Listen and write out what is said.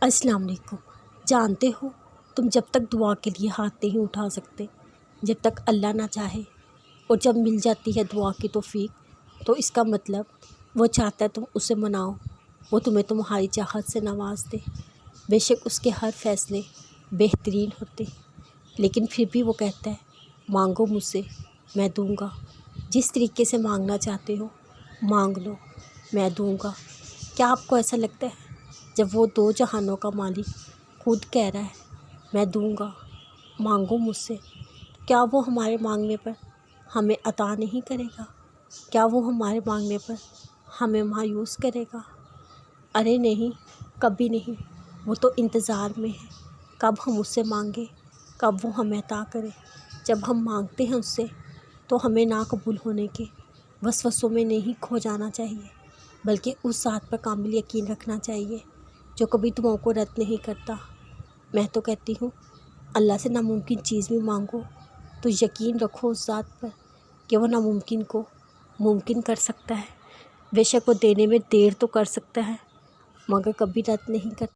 السلام علیکم۔ جانتے ہو تم جب تک دعا کے لیے ہاتھ نہیں اٹھا سکتے جب تک اللہ نہ چاہے، اور جب مل جاتی ہے دعا کی توفیق تو اس کا مطلب وہ چاہتا ہے تم اسے مناؤ، وہ تمہیں تمہاری چاہت سے نواز دے۔ بے شک اس کے ہر فیصلے بہترین ہوتے، لیکن پھر بھی وہ کہتا ہے مانگو مجھ سے میں دوں گا۔ جس طریقے سے مانگنا چاہتے ہو مانگ لو، میں دوں گا۔ کیا آپ کو ایسا لگتا ہے جب وہ دو جہانوں کا مالک خود کہہ رہا ہے میں دوں گا، مانگو مجھ سے، کیا وہ ہمارے مانگنے پر ہمیں عطا نہیں کرے گا؟ کیا وہ ہمارے مانگنے پر ہمیں مایوس کرے گا؟ ارے نہیں، کبھی نہیں۔ وہ تو انتظار میں ہے کب ہم اس سے مانگیں، کب وہ ہمیں عطا کرے۔ جب ہم مانگتے ہیں اس سے تو ہمیں ناقبول ہونے کے وسوسوں میں نہیں کھو جانا چاہیے، بلکہ اس ذات پر کامل یقین رکھنا چاہیے جو کبھی دعاؤں کو رد نہیں کرتا۔ میں تو کہتی ہوں اللہ سے ناممکن چیز بھی مانگو تو یقین رکھو اس ذات پر کہ وہ ناممکن کو ممکن کر سکتا ہے۔ بے شک وہ دینے میں دیر تو کر سکتا ہے مگر کبھی رد نہیں کرتا۔